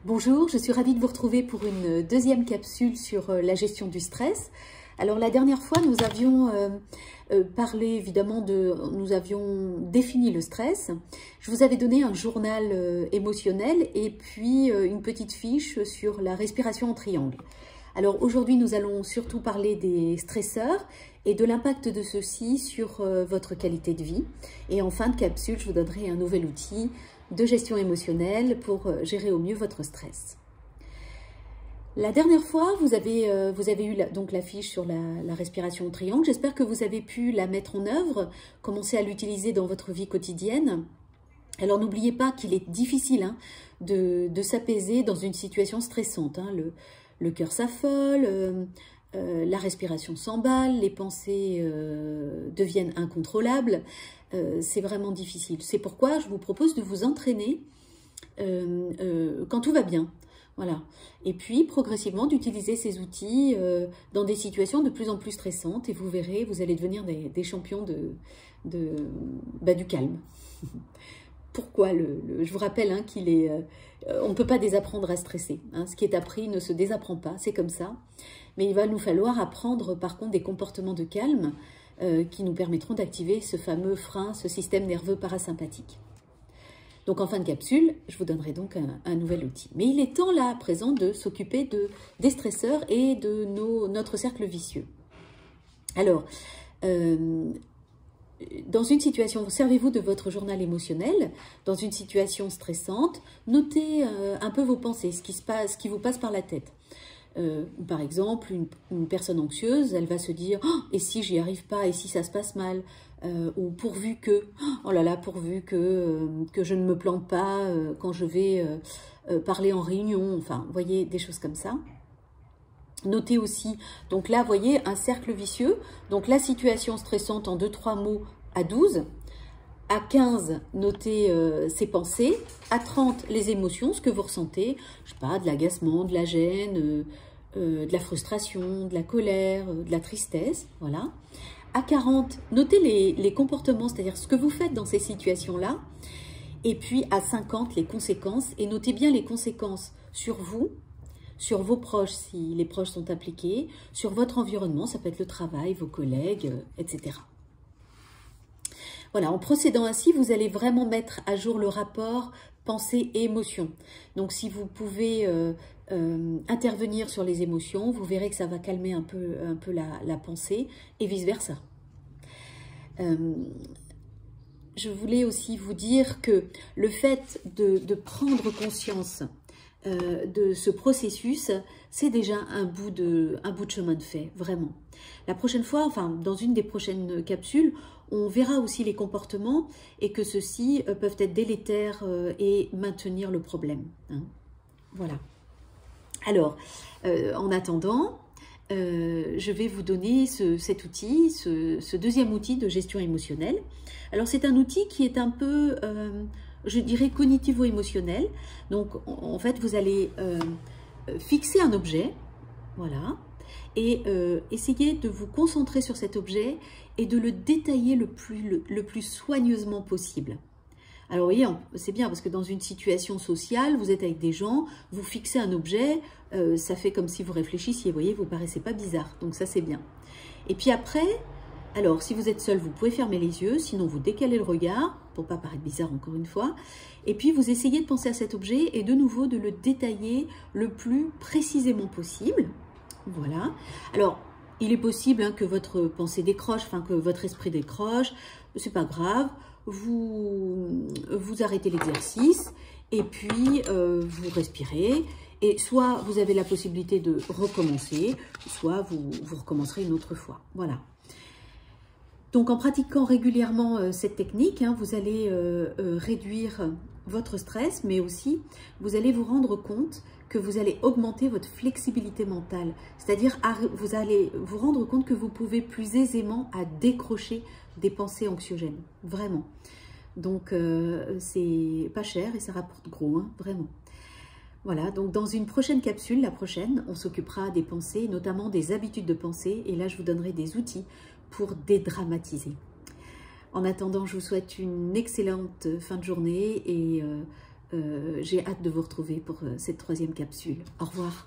Bonjour, je suis ravie de vous retrouver pour une deuxième capsule sur la gestion du stress. Alors la dernière fois, nous avions parlé évidemment nous avions défini le stress. Je vous avais donné un journal émotionnel et puis une petite fiche sur la respiration en triangle. Alors aujourd'hui, nous allons surtout parler des stresseurs et de l'impact de ceux-ci sur votre qualité de vie. Et en fin de capsule, je vous donnerai un nouvel outil de gestion émotionnelle pour gérer au mieux votre stress. La dernière fois, vous avez eu donc la fiche sur la respiration au triangle. J'espère que vous avez pu la mettre en œuvre, commencer à l'utiliser dans votre vie quotidienne. Alors n'oubliez pas qu'il est difficile de s'apaiser dans une situation stressante. Le cœur s'affole, la respiration s'emballe, les pensées deviennent incontrôlables. C'est vraiment difficile. C'est pourquoi je vous propose de vous entraîner quand tout va bien. Voilà. Et puis, progressivement, d'utiliser ces outils dans des situations de plus en plus stressantes. Et vous verrez, vous allez devenir des champions du calme. Pourquoi je vous rappelle on ne peut pas désapprendre à stresser. Ce qui est appris ne se désapprend pas, c'est comme ça. Mais il va nous falloir apprendre par contre des comportements de calme qui nous permettront d'activer ce fameux frein, ce système nerveux parasympathique. Donc en fin de capsule, je vous donnerai donc un nouvel outil. Mais il est temps là à présent de s'occuper des stresseurs et de notre cercle vicieux. Alors, dans une situation, servez-vous de votre journal émotionnel, dans une situation stressante, notez un peu vos pensées, ce qui vous passe par la tête. Par exemple, une personne anxieuse, elle va se dire oh, « et si j'y arrive pas, et si ça se passe mal ?» ou « pourvu que, oh là là, pourvu que je ne me plante pas quand je vais parler en réunion », enfin, vous voyez, des choses comme ça. Notez aussi, donc là, vous voyez, un cercle vicieux. Donc la situation stressante en 2-3 mots à 12. À 15, notez ses pensées. À 30, les émotions, ce que vous ressentez. Je sais pas, de l'agacement, de la gêne, de la frustration, de la colère, de la tristesse. Voilà. À 40, notez les comportements, c'est-à-dire ce que vous faites dans ces situations-là. Et puis à 50, les conséquences. Et notez bien les conséquences sur vous, sur vos proches, si les proches sont impliqués, sur votre environnement, ça peut être le travail, vos collègues, etc. Voilà, en procédant ainsi, vous allez vraiment mettre à jour le rapport pensée et émotion. Donc si vous pouvez intervenir sur les émotions, vous verrez que ça va calmer un peu la pensée et vice-versa. Je voulais aussi vous dire que le fait de prendre conscience de ce processus, c'est déjà un bout de chemin de fait, vraiment. La prochaine fois, enfin, dans une des prochaines capsules, on verra aussi les comportements et que ceux-ci peuvent être délétères et maintenir le problème. Voilà. Alors, en attendant, je vais vous donner cet outil, ce deuxième outil de gestion émotionnelle. Alors, c'est un outil qui est un peu je dirais cognitivo-émotionnel. Donc, en fait, vous allez fixer un objet, voilà, et essayer de vous concentrer sur cet objet et de le détailler le plus soigneusement possible. Alors, vous voyez, c'est bien parce que dans une situation sociale, vous êtes avec des gens, vous fixez un objet, ça fait comme si vous réfléchissiez, vous voyez, vous ne paraissez pas bizarre, donc ça, c'est bien. Et puis après, alors, si vous êtes seul, vous pouvez fermer les yeux, sinon vous décalez le regard, pour ne pas paraître bizarre encore une fois, et puis vous essayez de penser à cet objet et de nouveau de le détailler le plus précisément possible. Voilà. Alors, il est possible que votre pensée décroche, enfin que votre esprit décroche, c'est pas grave, vous arrêtez l'exercice et puis vous respirez. Et soit vous avez la possibilité de recommencer, soit vous recommencerez une autre fois. Voilà. Donc, en pratiquant régulièrement cette technique, vous allez réduire votre stress, mais aussi vous allez vous rendre compte que vous allez augmenter votre flexibilité mentale. C'est-à-dire, vous allez vous rendre compte que vous pouvez plus aisément décrocher des pensées anxiogènes. Vraiment. Donc, c'est pas cher et ça rapporte gros, vraiment. Voilà, donc dans une prochaine capsule, la prochaine, on s'occupera des pensées, notamment des habitudes de pensée. Et là, je vous donnerai des outils pour dédramatiser. En attendant, je vous souhaite une excellente fin de journée et J'ai hâte de vous retrouver pour cette troisième capsule. Au revoir.